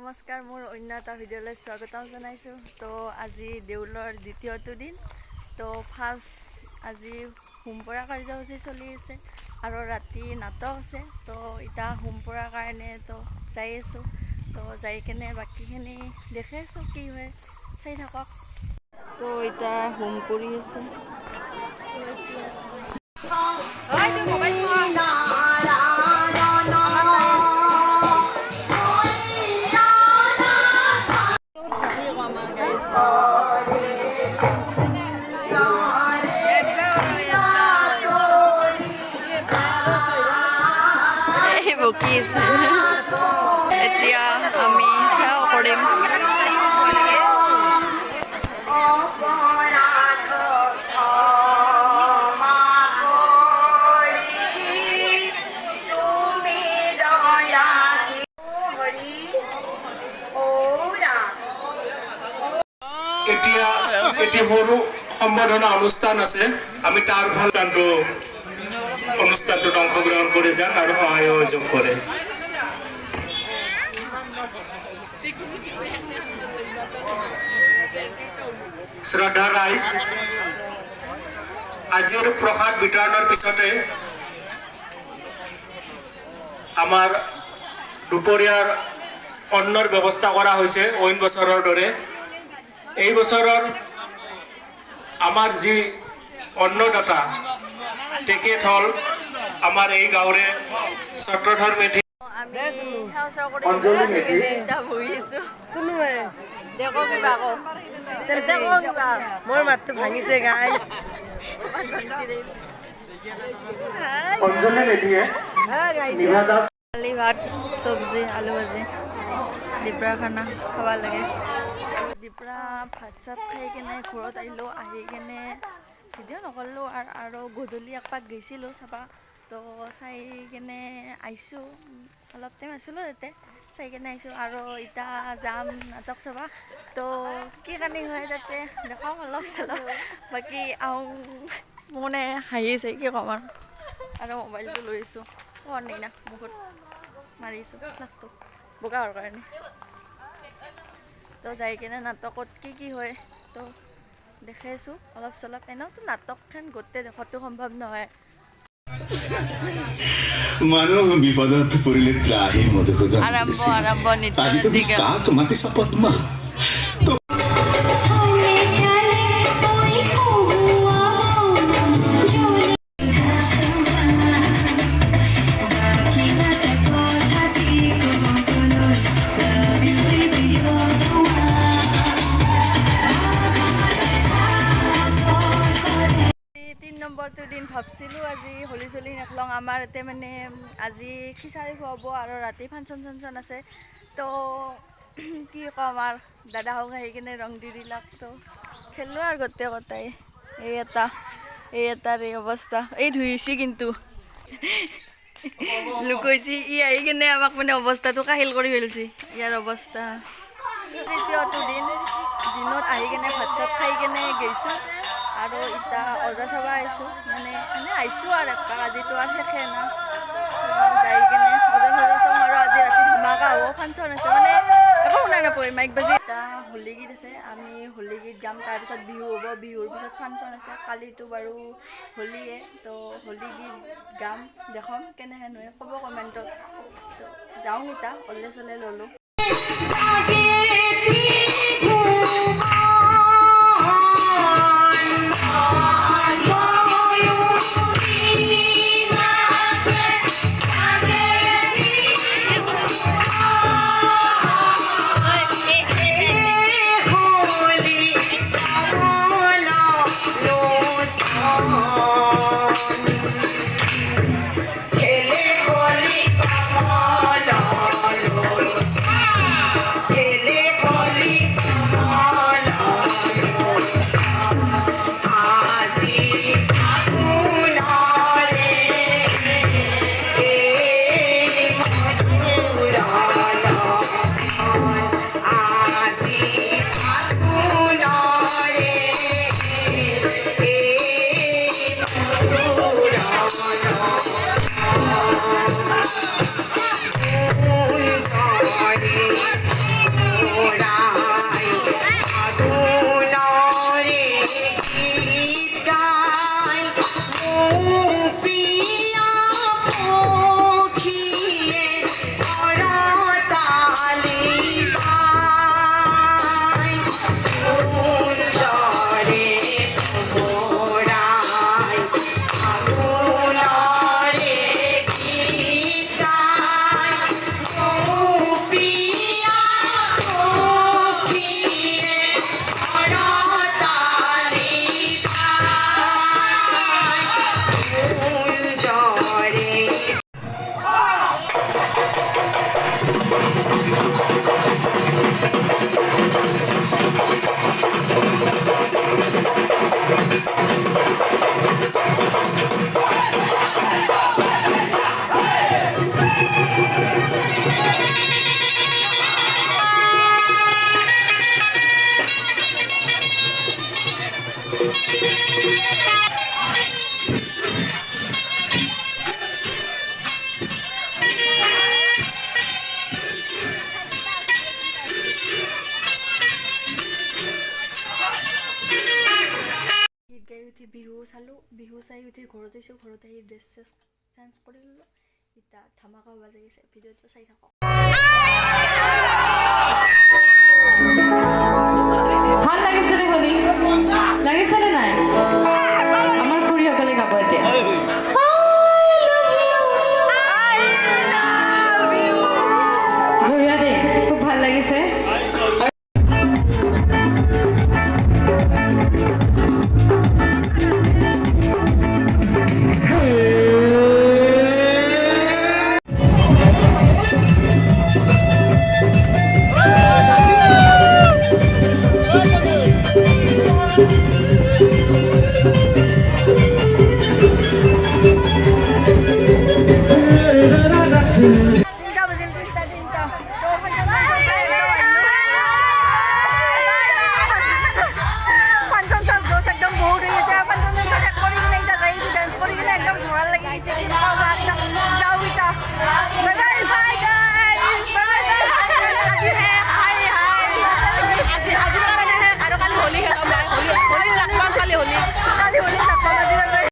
নমস্কাৰ, মোৰ অন্য এটা ভিডিঅ'লৈ স্বাগতম জনাইছোঁ। তো আজি দেউলৰ দ্বিতীয়টো দিন। তো ফাৰ্ষ্ট আজি হোমপৰা কাৰ্যসূচী চলি আছে আৰু ৰাতি নাটক আছে। তো এতিয়া হোমপৰাৰ কাৰণে তো যাই আছোঁ। তো যাই কেনে বাকীখিনি দেখি আছোঁ কি হয়, চাই থাকক। তো এতিয়া হোম কৰি আছে। এতিয়া আমি সেৱা কৰিম। এতিয়া সৰু সম্বৰ্ধনা অনুষ্ঠান আছে, আমি তাৰ ভাল অনুষ্ঠানটোত অংশগ্ৰহণ কৰি যাম আৰু সহায় সহযোগ কৰে। শ্ৰদ্ধা ৰাইজ, আজিৰ প্ৰসাদ বিতৰণৰ পিছতে আমাৰ দুপৰীয়াৰ অন্নৰ ব্যৱস্থা কৰা হৈছে অইন বছৰৰ দৰে। এই বছৰৰ আমাৰ যি অন্নদাতা তেখেত হ'ল আমাৰ এই গাঁৱৰে চক্ৰধৰ মেধি। মোৰ মাতটো ভাঙিছে গাইজ। দালি ভাত চব্জি আলু ভাজি দিপৰা খানা খাব লাগে। দিপৰা ভাত চাত খাই কেনে ঘৰত আহিলোঁ। আহি কেনে ভিডিঅ' নকৰিলোঁ আৰু গধূলি একপাক গৈছিলোঁ চাবা। তো চাই কেনে আহিছোঁ, অলপ টাইম আছিলোঁ তাতে, চাই কেনে আহিছোঁ আৰু এতিয়া যাম নাটক চাবা। তো কি কানি হয় তাতে দেখাম অলপ চলপ। বাকী মানে হাঁহিছে কি ক'ম আৰু মোবাইলটো লৈছোঁ হোৱাৰ নাই না, বহুত মাৰিছোঁ ক্লাছটো বগা হোৱাৰ কাৰণে। তো যাই কিনে নাটকত কি হয় তো দেখাইছোঁ অলপ চলপ। এনেওতো নাটকখন গোটেই দেখাটো সম্ভৱ নহয়। মানুহ বিপদত পৰিলে ত্ৰাহি মধুসূদন। আৰম্ভ আজি তুমি কাক মাতিছা পদ্মা? নম্বৰটো দিন ভাবছিলোঁ আজি হোলী চলি নেখলং। আমাৰ ইয়াতে মানে আজি খিচাৰি খুৱাব আৰু ৰাতি ফাংচন চাংচন আছে। তো কি ক'ম আৰু দাদাহঁক আহি কিনে ৰং দি দিলাক। তো খেলোঁ আৰু গোটেই কটাই। এই এটাৰ এই অৱস্থা। এই ধুইছি কিন্তু লুকৈছি ই আহি কিনে আমাক মানে অৱস্থাটো কাহিল কৰি ফেলছি। ইয়াৰ অৱস্থা তৃতীয়টো দিনত আহি কিনে ভাত চাত খাই কেনে গৈছোঁ আৰু এতিয়া অজা চাব আহিছোঁ। মানে এনে আহিছোঁ আৰু একপাক, আজিতো আৰু শেষে না। যাই কিনে অজা চজা চাওঁ আৰু আজি ৰাতি ধমাকা হ'ব, ফাংচন আছে মানে একো শুনা নাপায় মাইক বাজি। এটা হোলী গীত আছে, আমি হোলী গীত গাম, তাৰপিছত বিহু হ'ব, বিহুৰ পিছত ফাংচন আছে। কালিতো বাৰু হোলীয়ে, তো হোলী গীত গাম, দেখাম কেনেহেন হয় ক'ব কমেণ্টত। তো যাওঁ এতিয়া অলে চলে ল'লোঁ। বিহু চালোঁ বিহু চাই উঠি ঘৰত আহিছোঁ ঘৰত আহি ড্ৰেছ চেছ চেঞ্জ কৰি ল'লোঁ এতিয়া ধামাকা বাজি গৈছে ভিডিঅ'টো চাই থাকক ভাল লাগিছেনে শুনি লাগিছেনে নাই আমাৰ খুৰীসকলে গাব এতিয়া বঢ়িয়া দেই খুব ভাল লাগিছে Hey!